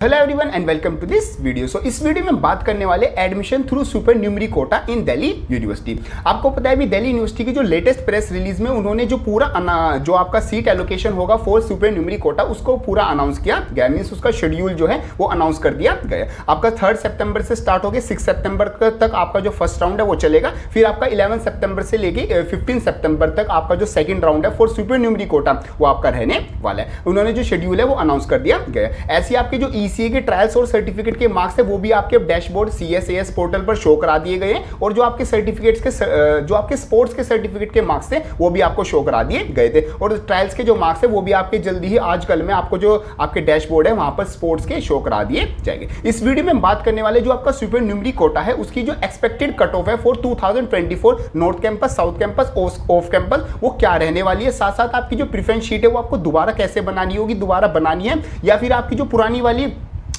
Hello everyone and welcome to this video. So इस video में बात करने वाले admission through super numerary quota in Delhi University. आपको पता है भी दिल्ली यूनिवर्सिटी की जो लेटेस्ट प्रेस रिलीज में उन्होंने जो पूरा जो आपका सीट एलोकेशन होगा फॉर सुपर न्यूमरी कोटा उसको पूरा अनाउंस किया गया, मीन्स उसका शेड्यूल जो है वो अनाउंस कर दिया गया। आपका 3 सितंबर से स्टार्ट हो गया, 6 सितंबर तक आपका जो फर्स्ट राउंड है वो चलेगा। फिर आपका 11 सितंबर से लेके 15 सितंबर तक आपका जो सेकंड राउंड है फॉर सुपर न्यूमरी कोटा वो आपका रहने वाला है। उन्होंने जो शेड्यूल है वो अनाउंस कर दिया गया। ऐसी आपके जो ईसीए के ट्रायल्स और सर्टिफिकेट के मार्क्स है वो भी आपके डैशबोर्ड CSAS पोर्टल पर शो करा दिए गए हैं, और जो आपके सर्टिफिकेट्स के जो आपके स्पोर्ट्स के सर्टिफिकेट के मार्क्स थे वो भी आपको शो करा दिए गए थे, और ट्रायल्स के जो मार्क्स है वो भी आपके जल्दी ही आजकल में आपको जो आपके डैशबोर्ड है वहां पर स्पोर्ट्स के शो करा दिए जाएंगे। इस वीडियो में बात करने वाले जो आपका सुपर न्यूमरी कोटा है उसकी जो एक्सपेक्टेड कट ऑफ है for 2024 north campus, south campus, off campus वो क्या रहने वाली है। साथ साथ आपकी जो प्रेफरेंस शीट है वो आपको दोबारा कैसे बनानी होगी, दोबारा बनानी है या फिर आपकी जो पुरानी वाली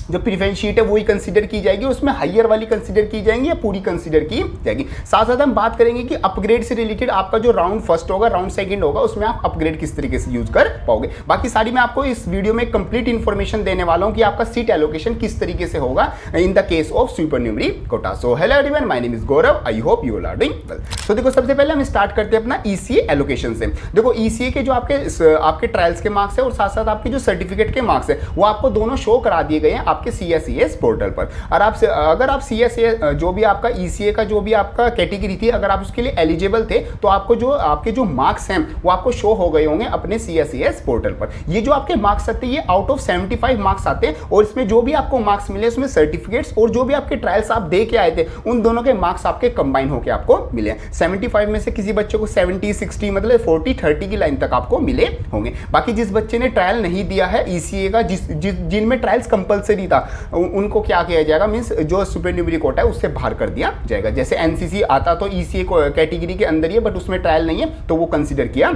जो प्रेफरेंस शीट है वही कंसीडर की जाएगी, उसमें हायर वाली कंसीडर की जाएंगी या पूरी कंसीडर की जाएगी। साथ साथ हम बात करेंगे कि अपग्रेड से रिलेटेड आपका जो राउंड फर्स्ट होगा, राउंड सेकंड होगा, उसमें आप अपग्रेड किस तरीके से यूज कर पाओगे। बाकी सारी मैं आपको इस वीडियो में कंप्लीट इंफॉर्मेशन देने वाला हूं कि आपका सीट एलोकेशन किस तरीके से होगा in the case of super numerary quota. So hello everyone, my name is Gaurav, I hope you are doing well. So देखो, सबसे पहले हम स्टार्ट करते हैं अपना ईसीए एलोकेशन से। देखो, ईसीए के जो आपके ट्रायल्स के मार्क्स है और साथ साथ आपके जो सर्टिफिकेट के मार्क्स है वो आपको दोनों शो करा दिए गए हैं आपके CSAS पोर्टल पर। और अगर आप CSA जो भी आपका ECA का जो भी आपका कैटेगरी थी, अगर आप उसके लिए एलिजिबल थे तो आपको जो आपके जो मार्क्स हैं वो आपको शो हो गए होंगे अपने CSAS पोर्टल पर। ये जो आपके मार्क्स आते हैं ये आउट ऑफ 75 मार्क्स आते हैं, और इसमें जो भी आपको मार्क्स मिले उसमें सर्टिफिकेट्स और जो भी आपके ट्रायल्स आप दे के आए थे उन दोनों के मार्क्स आपके कंबाइन होकर आपको मिले। 75 में से किसी बच्चे को 70, 60 मतलब 40, 30 की लाइन तक आपको मिले होंगे। बाकी जिस बच्चे ने ट्रायल नहीं दिया है ECA का, जिनमें ट्रायल्स कंपलसरी था, उनको क्या किया जाएगा, मींस जो सुपर न्यूमरी कोटा है उससे बाहर कर दिया जाएगा। जैसे NCC आता तो ECA कैटेगरी के अंदर ही है, बट उसमें ट्रायल नहीं है तो वो कंसीडर किया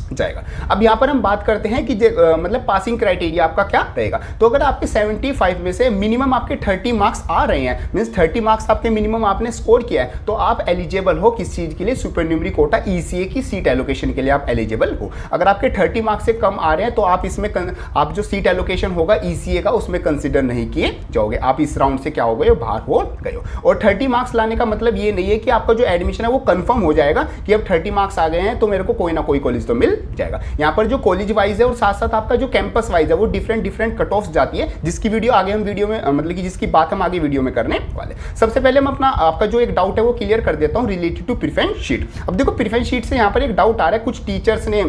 जाएगा। अब यहाँ पर हम बात करते हैं कि मतलब पासिंग क्राइटेरिया आपका क्या रहेगा। तो अगर आपके 75 में से मिनिमम आपके 30 मार्क्स आ रहे हैं, मींस 30 मार्क्स आपके मिनिमम आपने स्कोर किया है, तो आप एलिजिबल हो किस चीज के लिए, सुपर न्यूमरी कोटा ECA की सीट एलोकेशन के लिए आप एलिजिबल हो। अगर आपके 30 मार्क्स से कम आ रहे हैं तो आप इसमें आप जो सीट एलोकेशन होगा ECA का उसमें कंसिडर नहीं किए जाओगे, आप इस राउंड से क्या हो गए, बाहर हो गए हो। और 30 मार्क्स लाने का मतलब ये नहीं है कि आपका जो एडमिशन है वो कंफर्म हो जाएगा कि अब 30 मार्क्स आ गए हैं तो मेरे को कोई ना कोई कॉलेज तो मिल जाएगा। यहाँ पर जो कॉलेज वाइज है और साथ साथ आपका जो कैंपस वाइज है वो डिफरेंट कट ऑफ जाती है, जिसकी वीडियो आगे हम वीडियो में मतलब कि जिसकी बात हम आगे वीडियो में करने वाले। सबसे पहले हम आपका जो एक डाउट है वो क्लियर कर देता हूँ रिलेटेड टू प्रेफरेंस शीट। अब देखो, प्रेफरेंस शीट से यहाँ पर एक डाउट आ रहा है, कुछ टीचर्स ने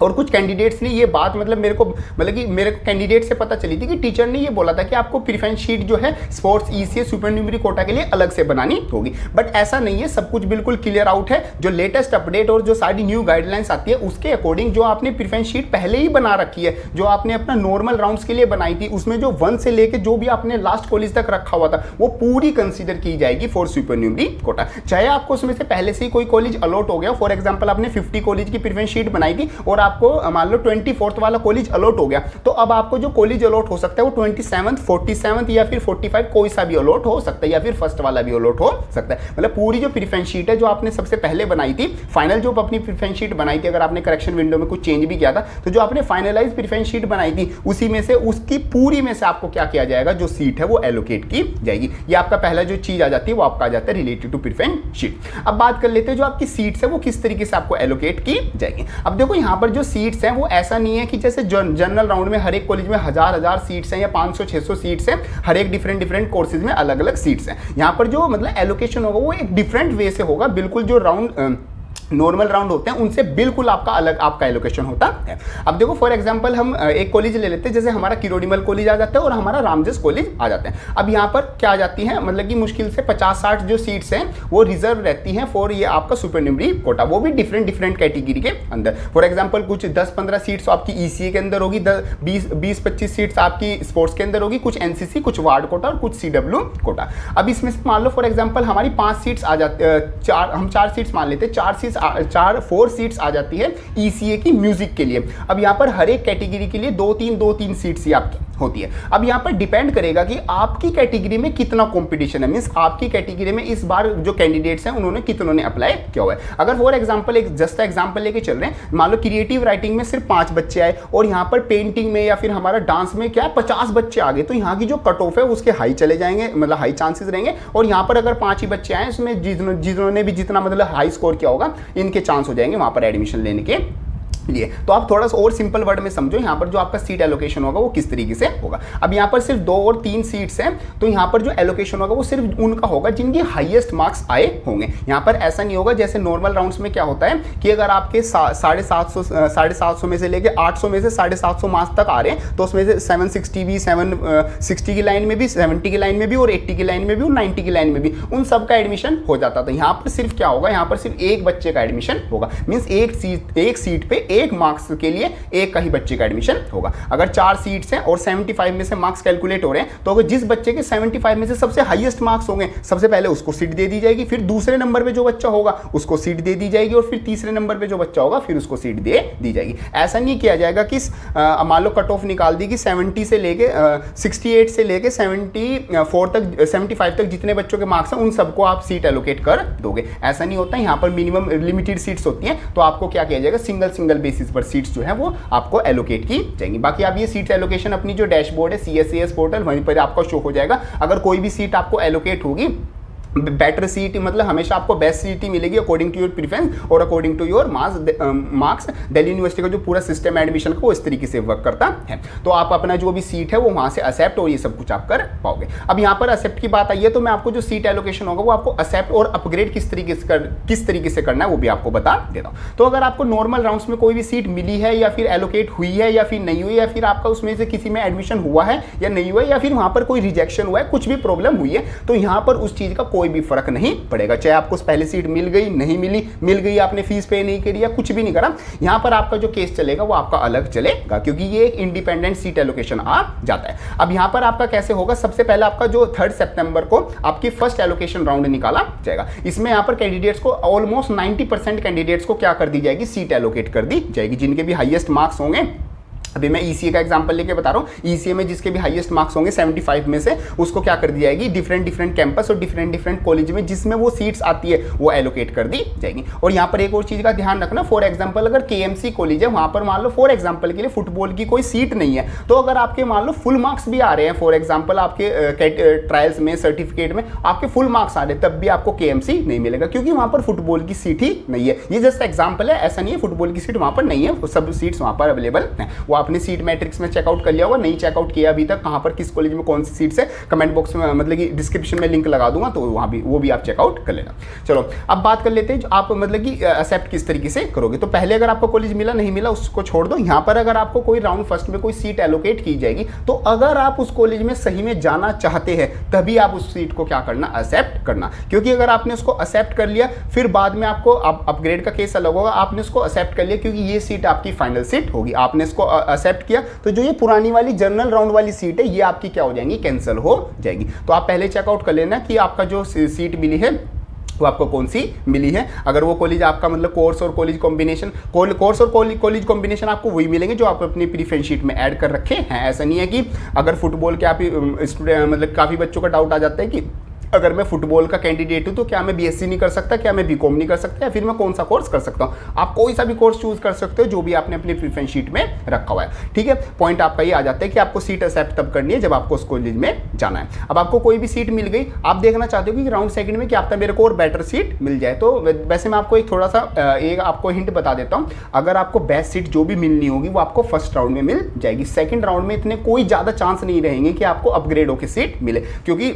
और कुछ कैंडिडेट्स ने ये बात मेरे को कैंडिडेट से पता चली थी कि टीचर ने ये बोला था कि आपको प्रेफरेंस शीट जो है sports ECA super numerary Kota के लिए अलग से बनानी होगी, बट ऐसा नहीं है, सब कुछ बिल्कुल क्लियर आउट है। जो लेटेस्ट अपडेट और जो सारी न्यू गाइडलाइंस आती है उसके अकॉर्डिंग जो आपने प्रेफरेंस शीट पहले ही बना रखी है, जो आपने अपना नॉर्मल राउंड्स के लिए बनाई थी, उसमें जो 1 से लेकर जो भी आपने लास्ट कॉलेज तक रखा हुआ था वो पूरी कंसिडर की जाएगी फॉर सुपर न्यूमरी कोटा। चाहे आपको उसमें से पहले से ही कोई कॉलेज अलॉट हो गया, फॉर एग्जाम्पल आपने 50 कॉलेज की प्रेफरेंस शीट बनाई थी और आपको मान लो 24th वाला कॉलेज अलॉट हो गया, तो अब आपको जो कॉलेज अलॉट हो सकता है वो 27th, 47th या फिर 45 कोई सा भी अलॉट हो सकता है, या फिर फर्स्ट वाला भी अलॉट हो सकता है। मतलब पूरी जो प्रेफरेंस शीट है जो आपने सबसे पहले बनाई थी, फाइनल जो अपनी प्रेफरेंस शीट बनाई थी, अगर आपने करेक्शन विंडो में कुछ चेंज भी किया था तो जो आपने फाइनलाइज प्रेफरेंस शीट बनाई थी उसी में से, उसकी पूरी में से आपको क्या किया जाएगा, जो सीट है वो एलोकेट की जाएगी। ये आपका पहला जो चीज आ जाती है वो आपका आ जाता है रिलेटेड टू प्रेफरेंस शीट। अब बात कर लेते हैं जो आपकी सीट्स है वो किस तरीके से आपको एलोकेट की जाएगी। अब देखो, यहाँ पर जो सीट्स हैं वो ऐसा नहीं है कि जैसे जनरल राउंड में हर एक कॉलेज में हजार सीट्स हैं या 500-600 सीट्स हैं, हर एक डिफरेंट कोर्सेज में अलग अलग सीट्स हैं। यहाँ पर जो मतलब एलोकेशन होगा वो एक डिफरेंट वे से होगा, बिल्कुल जो राउंड नॉर्मल राउंड होते हैं उनसे बिल्कुल आपका अलग आपका एलोकेशन होता है। अब देखो, फॉर एग्जांपल हम एक कॉलेज ले लेते हैं, जैसे हमारा किरोड़ीमल कॉलेज आ जाता है और हमारा रामजस कॉलेज आ जाता है। अब यहाँ पर क्या आ जाती है, मतलब कि मुश्किल से 50-60 जो सीट्स हैं वो रिजर्व रहती हैं फॉर ये आपका सुपर न्यूमरी कोटा, वो भी डिफरेंट कैटेगरी के अंदर। फॉर एग्जाम्पल कुछ 10-15 सीट्स आपकी ECA के अंदर होगी, 20-25 सीट्स आपकी स्पोर्ट्स के अंदर होगी, कुछ NCC, कुछ वार्ड कोटा और कुछ CW कोटा। अब इसमें से मान लो फॉर एग्जाम्पल हमारी 5 सीट्स आ जाती, हम 4 सीट्स मान लेते हैं, 4 सीट्स आ जाती है ECA की म्यूजिक के लिए। अब यहाँ पर हर एक कैटेगरी के लिए 2-3 सीट्स ही आपकी होती है। अब यहाँ पर डिपेंड करेगा कि आपकी कैटेगरी में कितना कंपटीशन है, मींस आपकी कैटेगरी में इस बार जो कैंडिडेट्स हैं उन्होंने कितनों ने अप्लाई किया हुआ है। अगर फॉर एग्जांपल एक जस्ट एग्जांपल लेके चल रहे हैं, मान लो क्रिएटिव राइटिंग में सिर्फ 5 बच्चे आए और यहाँ पर पेंटिंग में या फिर हमारा डांस में क्या 50 बच्चे आ गए, तो यहाँ की जो कट ऑफ है उसके हाई चले जाएंगे, मतलब हाई चांसेस रहेंगे। और यहाँ पर अगर 5 ही बच्चे आए उसमें जिन्होंने भी जितना मतलब हाई स्कोर किया होगा, इनके चांस हो जाएंगे वहाँ पर एडमिशन लेने के लिए। तो आप थोड़ा सा और सिंपल वर्ड में समझो, यहाँ पर जो आपका सीट एलोकेशन होगा वो किस तरीके से होगा। अब यहाँ पर सिर्फ 2 और 3 सीट्स हैं, तो यहाँ पर जो एलोकेशन होगा वो सिर्फ उनका होगा जिनके हाईएस्ट मार्क्स आए होंगे। यहाँ पर ऐसा नहीं होगा जैसे नॉर्मल राउंड्स में क्या होता है कि अगर आपके 750 में से लेके 800 में से 750 मार्क्स तक आ रहे हैं, तो उसमें से 760 भी, 760 की लाइन में भी, 70 की लाइन में भी और 80 की लाइन में भी और 90 की लाइन में भी, उन सब का एडमिशन हो जाता था। यहाँ पर सिर्फ क्या होगा, यहाँ पर सिर्फ एक बच्चे का एडमिशन होगा, मीन्स एक सीट पे एक मार्क्स के लिए एक का ही बच्चे का एडमिशन होगा। अगर 4 सीट्स हैं और 75 में से मार्क्स कैलकुलेट हो रहे हैं, तो अगर जिस बच्चे के 75 में से सबसे हाईएस्ट मार्क्स होंगे, सबसे पहले उसको सीट दे दी जाएगी, फिर दूसरे नंबर पे जो बच्चा होगा उसको सीट दे दी जाएगी, और फिर तीसरे नंबर पे जो बच्चा होगा फिर उसको सीट दे दी जाएगी। ऐसा नहीं किया जाएगा कि मान लो कट ऑफ निकाल दी कि 70 से लेके 68 से लेके 74 तक 75 तक जितने बच्चों के मार्क्स हैं उन सबको आप सीट एलोकेट कर दोगे, ऐसा नहीं होता। यहाँ पर मिनिमम लिमिटेड सीट्स होती हैं, तो आपको क्या किया जाएगा, सिंगल बेसिस पर सीट्स जो है वो आपको एलोकेट की जाएंगी। बाकी आप ये सीट एलोकेशन अपनी जो डैशबोर्ड है CSCS पोर्टल, वहीं पर आपका शो हो जाएगा। अगर कोई भी सीट आपको एलोकेट होगी, बेटर सीट मतलब हमेशा आपको बेस्ट सीट ही मिलेगी अकॉर्डिंग टू योर प्रेफरेंस और according to your marks. Delhi university का जो पूरा सिस्टम एडमिशन का वो इस तरीके से वर्क करता है। तो आप अपना जो भी सीट है वो वहाँ से एक्सेप्ट और ये सब कुछ आप कर पाओगे। अब यहाँ पर एक्सेप्ट की बात आई है, तो मैं आपको जो सीट एलोकेशन होगा वो आपको एक्सेप्ट और अपग्रेड किस तरीके से करना है वो भी आपको बता देता हूँ। तो अगर आपको नॉर्मल राउंड्स में कोई भी सीट मिली है या फिर एलोकेट हुई है या फिर नहीं हुई, या फिर आपका उसमें से किसी में एडमिशन हुआ है या नहीं हुआ, या फिर वहाँ पर कोई रिजेक्शन हुआ है, कुछ भी प्रॉब्लम हुई है, तो यहाँ पर उस चीज़ का कोई भी फर्क नहीं पड़ेगा। चाहे आपको पहले सीट मिल गई, नहीं मिली, मिल गई आपने फीस पे नहीं करी या कुछ भी नहीं करा, यहाँ पर आपका जो केस चलेगा वो आपका अलग चलेगा, क्योंकि ये एक इंडिपेंडेंट सीट एलोकेशन आ जाता है। अब यहाँ पर आपका कैसे होगा, सबसे पहले आपका जो 3 सितंबर को आपकी फर्स्ट एलोकेशन राउंड निकाला जाएगा। इसमें यहाँ पर कैंडिडेट्स को ऑलमोस्ट 90% कैंडिडेट्स को क्या कर दी जाएगी, सीट एलोकेट कर दी जाएगी, जिनके भी हाईएस्ट मार्क्स होंगे। अभी मैं ECA का एग्जांपल लेके बता रहा हूँ। ECA में जिसके भी हाईएस्ट मार्क्स होंगे 75 में से, उसको क्या कर दी जाएगी, डिफरेंट कैंपस और डिफरेंट कॉलेज में जिसमें वो सीट्स आती है वो एलोकेट कर दी जाएगी। और यहाँ पर एक और चीज़ का ध्यान रखना, फॉर एग्जांपल अगर KMC कॉलेज है, वहाँ पर मान लो फॉर एग्जांपल के लिए फुटबॉल की कोई सीट नहीं है, तो अगर आपके मान लो फुल मार्क्स भी आ रहे हैं, फॉर एग्जाम्पल आपके ट्रायल्स में, सर्टिफिकेट में आपके फुल मार्क्स आ रहे हैं, तब भी आपको KMC नहीं मिलेगा, क्योंकि वहाँ पर फुटबॉल की सीट ही नहीं है। ये जस्ट एग्जाम्पल है, ऐसा नहीं है फुटबॉल की सीट वहाँ पर नहीं है, सब सीट्स वहाँ पर अवेलेबल है। वो आपने सीट मैट्रिक्स में चेकआउट कर लिया होगा, नहीं चेकआउट किया अभी तक, कहां पर किस कॉलेज में कौन सी सीट्स है, कमेंट बॉक्स में मतलब कि डिस्क्रिप्शन में लिंक लगा दूंगा, तो वहां भी वो भी आप चेकआउट कर लेना। चलो अब बात कर लेते हैं जो आप मतलब कि एक्सेप्ट किस तरीके से करोगे। तो पहले अगर आपको कॉलेज मिला, नहीं मिला उसको छोड़ दो। यहाँ पर अगर आपको कोई राउंड फर्स्ट में कोई सीट एलोकेट की जाएगी, तो अगर आप उस कॉलेज में सही में जाना चाहते हैं, तभी आप उस सीट को क्या करना, एक्सेप्ट करना। क्योंकि अगर आपने उसको एक्सेप्ट कर लिया, फिर बाद में आपको अपग्रेड का केस अलग होगा। आपने उसको एक्सेप्ट कर लिया क्योंकि ये सीट आपकी फाइनल सीट होगी, आपने इसको एक्सेप्ट किया, तो जो ये पुरानी वाली जनरल राउंड वाली सीट है ये आपकी क्या हो जाएंगी, कैंसिल हो जाएगी। तो आप पहले चेकआउट कर लेना कि आपका जो सीट मिली है वो आपको कौन सी मिली है। अगर वो कॉलेज आपका मतलब कोर्स और कॉलेज कॉम्बिनेशन, कोर्स और कॉलेज कॉम्बिनेशन आपको वही मिलेंगे जो आप अपनी प्रीफरेंस शीट में ऐड कर रखे हैं। ऐसा नहीं है कि अगर फुटबॉल के आप स्टूडेंट मतलब काफ़ी बच्चों का डाउट आ जाता है कि अगर मैं फुटबॉल का कैंडिडेट हूँ तो क्या मैं BSc नहीं कर सकता, क्या मैं BCom नहीं कर सकता, या फिर मैं कौन सा कोर्स कर सकता हूँ। आप कोई सा भी कोर्स चूज कर सकते हो जो भी आपने अपनी प्रेफरेंस शीट में रखा हुआ है। ठीक है, पॉइंट आपका ये आ जाता है कि आपको सीट एक्सेप्ट तब करनी है जब आपको उस कॉलेज में जाना है। अब आपको कोई भी सीट मिल गई, आप देखना चाहते हो कि राउंड सेकंड में क्या मेरे को और बेटर सीट मिल जाए, तो वैसे मैं आपको एक थोड़ा सा एक आपको हिंट बता देता हूँ। अगर आपको बेस्ट सीट जो भी मिलनी होगी वो आपको फर्स्ट राउंड में मिल जाएगी। सेकेंड राउंड में इतने कोई ज़्यादा चांस नहीं रहेंगे कि आपको अपग्रेड होकर सीट मिले, क्योंकि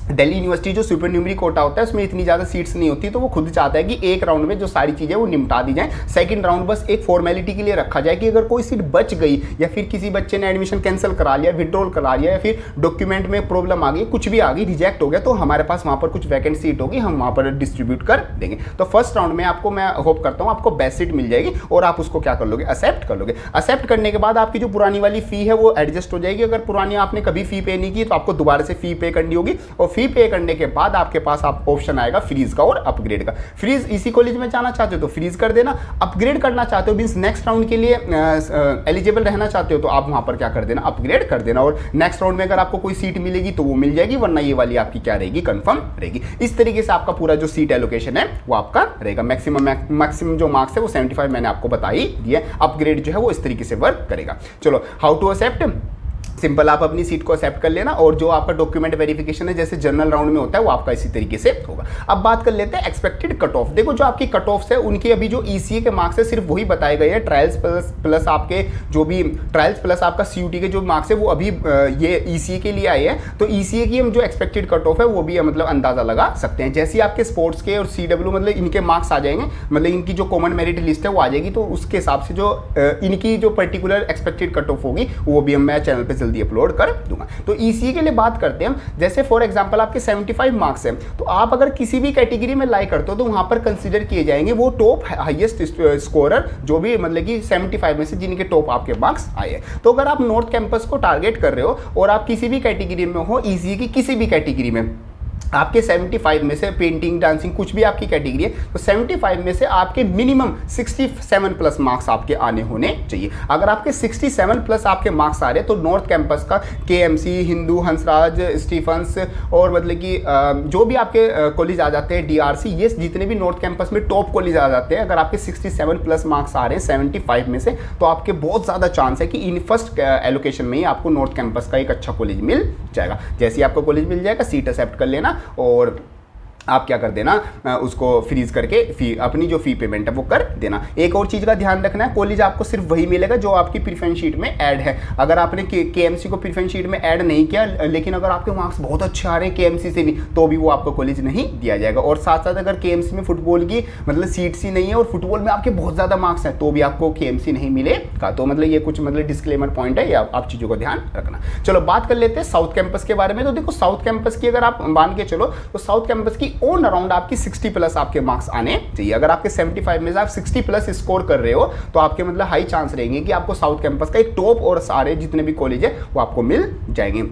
दिल्ली यूनिवर्सिटी जो सुपर न्यूमरी कोटा होता है उसमें इतनी ज़्यादा सीट्स नहीं होती, तो वो खुद चाहता है कि एक राउंड में जो सारी चीज़ें वो निपटा दी जाए। सेकंड राउंड बस एक फॉर्मेलिटी के लिए रखा जाए कि अगर कोई सीट बच गई या फिर किसी बच्चे ने एडमिशन कैंसिल करा लिया, विड्रॉल करा लिया, या फिर डॉक्यूमेंट में प्रॉब्लम आ गई, कुछ भी आ गई, रिजेक्ट हो गया, तो हमारे पास वहाँ पर कुछ वैकेंट सीट होगी, हम वहाँ पर डिस्ट्रीब्यूट कर देंगे। तो फर्स्ट राउंड में आपको मैं होप करता हूँ आपको बेस्ट सीट मिल जाएगी और आप उसको क्या कर लोगे, एक्सेप्ट कर लोगे। एक्सेप्ट करने के बाद आपकी जो पुरानी वाली फी है वो एडजस्ट हो जाएगी। अगर पुरानी आपने कभी फी पे नहीं की तो आपको दोबारा से फी पे करनी होगी, और फी पे करने के बाद आपके पास आप ऑप्शन आएगा फ्रीज का और अपग्रेड का। फ्रीज इसी कॉलेज में जाना चाहते हो तो फ्रीज कर देना, अपग्रेड करना चाहते हो मींस नेक्स्ट राउंड के लिए एलिजिबल रहना चाहते हो तो आप वहां पर क्या कर देना, अपग्रेड कर देना, और नेक्स्ट राउंड में अगर आपको कोई सीट मिलेगी तो वो मिल जाएगी, वरना ये वाली आपकी क्या रहेगी, कंफर्म रहेगी। इस तरीके से आपका पूरा जो सीट एलोकेशन है वो आपका रहेगा। मैक्सिमम जो मार्क्स है वो 75 मैंने आपको बता ही दिया। अपग्रेड जो है वो इस तरीके से वर्क करेगा। चलो, हाउ टू एक्सेप्ट, सिंपल आप अपनी सीट को एक्सेप्ट कर लेना, और जो आपका डॉक्यूमेंट वेरिफिकेशन है जैसे जनरल राउंड में होता है वो आपका इसी तरीके से होगा। अब बात कर लेते हैं एक्सपेक्टेड कट ऑफ। देखो जो आपकी कट ऑफ है उनकी अभी जो ईसीए के मार्क्स है सिर्फ वही बताए गए हैं, ट्रायल्स प्लस आपके जो भी ट्रायल्स प्लस आपका सीयूटी के जो मार्क्स है वो अभी ये ईसीए के लिए आए हैं। तो ईसीए की हम जो एक्सपेक्टेड कट ऑफ है वो भी मतलब अंदाजा लगा सकते हैं। जैसे आपके स्पोर्ट्स के और सीडब्ल्यू मतलब इनके मार्क्स आ जाएंगे, मतलब इनकी जो कॉमन मेरिट लिस्ट है वो आ जाएगी, तो उसके हिसाब से जो इनकी जो पर्टिकुलर एक्सपेक्टेड कट ऑफ होगी वो भी मैं चैनल पर जल्दी अपलोड कर दूंगा। तो ईसीए के लिए बात करते हैं हम, जैसे फॉर एग्जांपल आपके 75 मार्क्स हैं, तो आप अगर किसी भी कैटेगरी में लाई करते हो तो वहां पर कंसीडर किए जाएंगे वो टॉप हाईएस्ट स्कोरर जो भी मतलब कि 75 में से जिनके टॉप आपके मार्क्स आए हैं। तो अगर आप नॉर्थ कैंपस को टारगेट कर रहे हो और आप किसी भी कैटेगरी में हो, ईसीए की किसी भी कैटेगरी में आपके 75 में से, पेंटिंग डांसिंग कुछ भी आपकी कैटेगरी है, तो 75 में से आपके मिनिमम 67 प्लस मार्क्स आपके आने होने चाहिए। अगर आपके 67 प्लस आपके मार्क्स आ रहे हैं तो नॉर्थ कैंपस का केएमसी, हिंदू, हंसराज, स्टीफंस और मतलब कि जो भी आपके कॉलेज आ जाते हैं, डीआरसी, ये जितने भी नॉर्थ कैंपस में टॉप कॉलेज आ जाते हैं, अगर आपके 67 प्लस मार्क्स आ रहे हैं 75 में से, तो आपके बहुत ज़्यादा चांस है कि इन फर्स्ट एलोकेशन में ही आपको नॉर्थ कैंपस का एक अच्छा कॉलेज मिल जाएगा। जैसे ही आपको कॉलेज मिल जाएगा सीट एक्सेप्ट कर लेना, और आप क्या कर देना, उसको फ्रीज करके फी अपनी जो फी पेमेंट है वो कर देना। एक और चीज़ का ध्यान रखना है, कॉलेज आपको सिर्फ वही मिलेगा जो आपकी प्रीफरेंस शीट में ऐड है। अगर आपने केएमसी को प्रीफरेंस शीट में ऐड नहीं किया, लेकिन अगर आपके मार्क्स बहुत अच्छे आ रहे हैं केएमसी से भी, तो भी वो आपको कॉलेज नहीं दिया जाएगा। और साथ साथ अगर केएमसी में फुटबॉल की मतलब सीट्स ही नहीं है और फुटबॉल में आपके बहुत ज़्यादा मार्क्स हैं, तो भी आपको केएमसी नहीं मिलेगा। तो मतलब ये कुछ मतलब डिस्क्लेमर पॉइंट है, या आप चीज़ों का ध्यान रखना। चलो बात कर लेते हैं साउथ कैंपस के बारे में। तो देखो साउथ कैंपस की अगर आप मान के चलो तो साउथ कैंपस की ऑन अराउंड आपकी 60 प्लस आपके मार्क्स आने चाहिए। अगर आपके 75 में से आप 60 प्लस स्कोर कर रहे हो तो आपके मतलब हाई चांस रहेंगे कि आपको साउथ कैंपस का एक टॉप और सारे जितने भी कॉलेज है वो आपको मिल जाएंगे।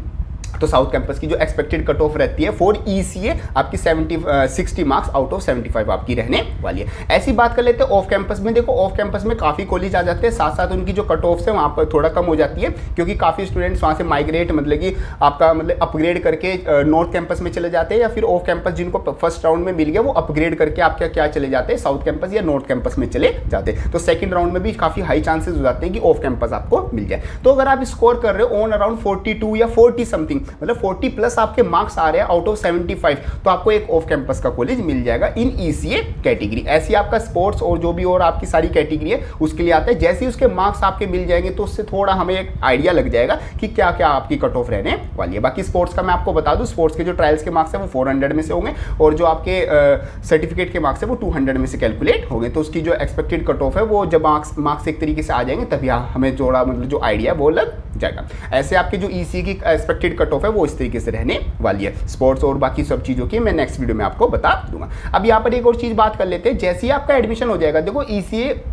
तो साउथ कैंपस की जो एक्सपेक्टेड कट ऑफ रहती है फॉर ईसीए आपकी 60 मार्क्स आउट ऑफ 75 आपकी रहने वाली है। ऐसी बात कर लेते हैं ऑफ कैंपस में। देखो ऑफ कैंपस में काफ़ी कॉलेज आ जाते हैं, साथ साथ उनकी जो कट ऑफ है वहाँ पर थोड़ा कम हो जाती है, क्योंकि काफ़ी स्टूडेंट्स वहाँ से माइग्रेट मतलब कि आपका मतलब अपग्रेड करके नॉर्थ कैंपस में चले जाते हैं, या फिर ऑफ कैंपस जिनको फर्स्ट राउंड में मिल गया वो अपग्रेड करके आपका क्या चले जाते हैं, साउथ कैंपस या नॉर्थ कैंपस में चले जाते हैं। तो सेकंड राउंड में भी काफ़ी हाई चांसेस हो जाते हैं कि ऑफ कैंपस आपको मिल जाए। तो अगर आप स्कोर कर रहे हो ऑन अराउंड 42 या 40 समथिंग, मतलब 40 प्लस आपके मार्क्स आ रहे हैं आउट ऑफ 75, तो आपको एक ऑफ कैंपस का कॉलेज मिल जाएगा इन ईसीए कैटेगरी। ऐसी आपका स्पोर्ट्स और जो भी और आपकी सारी कैटेगरी है उसके लिए आता है। जैसे ही उसके मार्क्स आपके मिल जाएंगे तो उससे थोड़ा हमें एक आइडिया लग जाएगा कि क्या क्या आपकी कट ऑफ रहने वाली है। बाकी स्पोर्ट्स का मैं आपको बता दूं, स्पोर्ट्स के जो ट्रायल्स के मार्क्स है वो 400 में से होंगे, और जो आपके सर्टिफिकेट के मार्क्स है वो 200 में से कैलकुलेट होंगे। तो उसकी जो एक्सपेक्टेड कट ऑफ है वो जब मार्क्स एक तरीके से आ जाएंगे तभी हमें जोड़ा मतलब जो आइडिया वो लग जाएगा। ऐसे आपकी जो ईसीए की एक्सपेक्टेड कट ऑफ है वो इस तरीके से रहने वाली है। स्पोर्ट्स और बाकी सब चीज़ों की मैं नेक्स्ट वीडियो में आपको बता दूंगा। अब यहाँ पर एक और चीज़ बात कर लेते हैं। जैसे ही आपका एडमिशन हो जाएगा, देखो ईसीए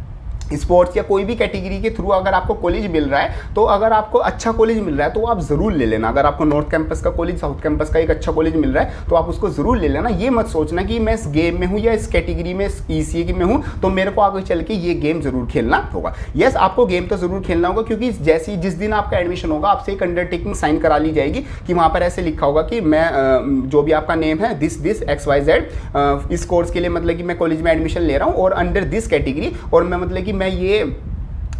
स्पोर्ट्स या कोई भी कैटेगरी के थ्रू अगर आपको कॉलेज मिल रहा है, तो अगर आपको अच्छा कॉलेज मिल रहा है तो आप ज़रूर ले लेना। अगर आपको नॉर्थ कैंपस का कॉलेज, साउथ कैंपस का एक अच्छा कॉलेज मिल रहा है तो आप उसको ज़रूर ले लेना। ये मत सोचना कि मैं इस गेम में हूँ या इस कैटेगरी में ईसीए की में हूँ तो मेरे को आगे चल के ये गेम ज़रूर खेलना होगा। यस, आपको गेम तो ज़रूर खेलना होगा, क्योंकि जैसे जिस दिन आपका एडमिशन होगा आपसे एक अंडरटेकिंग साइन करा ली जाएगी कि वहाँ पर ऐसे लिखा होगा कि मैं जो भी आपका नेम है दिस XYZ इस कोर्स के लिए मतलब कि मैं कॉलेज में एडमिशन ले रहा हूँ और अंडर दिस कैटेगरी, और मैं मतलब कि मैं ये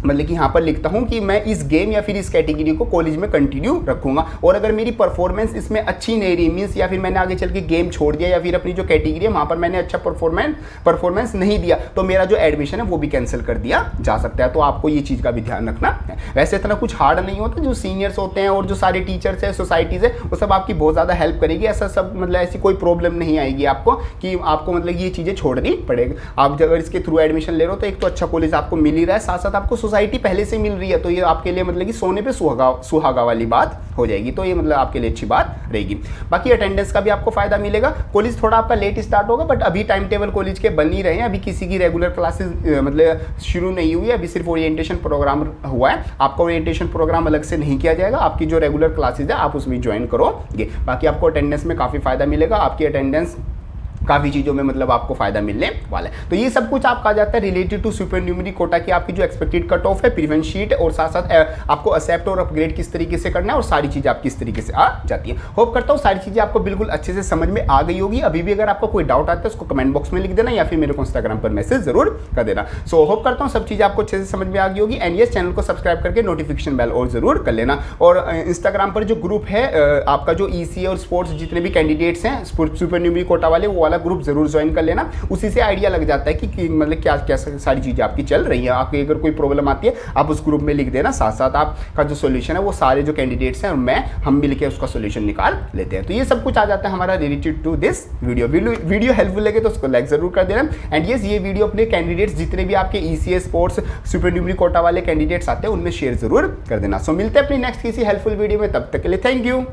मतलब कि यहाँ पर लिखता हूँ कि मैं इस गेम या फिर इस कैटेगरी को कॉलेज में कंटिन्यू रखूँगा। और अगर मेरी परफॉर्मेंस इसमें अच्छी नहीं रही, मीन्स या फिर मैंने आगे चल के गेम छोड़ दिया या फिर अपनी जो कैटेगरी है वहाँ पर मैंने अच्छा परफॉर्मेंस नहीं दिया, तो मेरा जो एडमिशन है वो भी कैंसिल कर दिया जा सकता है। तो आपको ये चीज़ का भी ध्यान रखना है। वैसे इतना कुछ हार्ड नहीं होता, जो सीनियर्स होते हैं और जो सारे टीचर्स हैं, सोसाइटीज़ है, वो सब आपकी बहुत ज़्यादा हेल्प करेगी। ऐसा सब मतलब ऐसी कोई प्रॉब्लम नहीं आएगी आपको कि आपको मतलब ये चीज़ें छोड़नी पड़ेगी। आप अगर इसके थ्रू एडमिशन ले रहे हो तो एक तो अच्छा कॉलेज आपको मिल ही रहा है, साथ साथ आपको सोसाइटी पहले से मिल रही है, तो ये आपके लिए मतलब कि सोने पे सुहागा वाली बात हो जाएगी, तो ये मतलब आपके लिए अच्छी बात रहेगी। बाकी अटेंडेंस का भी आपको फायदा मिलेगा। कॉलेज थोड़ा आपका लेट स्टार्ट होगा, बट अभी टाइम टेबल कॉलेज के बन ही रहे हैं, अभी किसी की रेगुलर क्लासेस मतलब शुरू नहीं हुई है, अभी सिर्फ ओरिएंटेशन प्रोग्राम हुआ है। आपका ओरिएंटेशन प्रोग्राम अलग से नहीं किया जाएगा, आपकी जो रेगुलर क्लासेज है आप उसमें ज्वाइन करोगे। बाकी आपको अटेंडेंस में काफ़ी फायदा मिलेगा, आपकी अटेंडेंस काफ़ी चीज़ों में मतलब आपको फायदा मिलने वाला है। तो ये सब कुछ आपका आ जाता है related to super numerary Kota की आपकी जो एक्सपेक्टेड कट ऑफ है, प्रीफरेंस शीट, और साथ साथ आपको एक्सेप्ट और अपग्रेड किस तरीके से करना है, और सारी चीज़ें आप किस तरीके से आ जाती है। होप करता हूँ सारी चीज़ें आपको बिल्कुल अच्छे से समझ में आ गई होगी। अभी भी अगर आपको कोई डाउट आता है उसको कमेंट बॉक्स में लिख देना, या फिर मेरे को इंस्टाग्राम पर मैसेज जरूर कर देना। सो होप करता हूँ सब चीज़ें आपको अच्छे से समझ में आ गई होगी। एंड ये चैनल को सब्सक्राइब करके नोटिफिकेशन बेल और जरूर कर लेना। और इंस्टाग्राम पर जो ग्रुप है आपका जो ईसी और स्पोर्ट्स जितने भी कैंडिडेट्स हैं सुपर न्यूमरी कोटा वाले, वो वाला ग्रुप जरूर ज्वाइन कर लेना। उसी से आइडिया लग जाता है कि मतलब क्या क्या सारी चीज़ें आपकी चल रही है। आपकी अगर कोई प्रॉब्लम आती है आप उस ग्रुप में लिख देना, साथ साथ आपका जो सोल्यूशन है वो सारे जो कैंडिडेट्स हैं और हम मिल के उसका सोल्यूशन निकाल लेते हैं। तो ये सब कुछ आ जाता है हमारा related to this video helpful लगे तो उसको लाइक जरूर कर देना। एंड यस, ये वीडियो अपने कैंडिडेट्स जितने भी आपके ECA sports super numerary quota वाले कैंडिडेट्स आते हैं उनमें शेयर जरूर कर देना। सो मिलते हैं अपनी नेक्स्ट किसी हेल्पफुल वीडियो में, तब तक के लिए थैंक यू।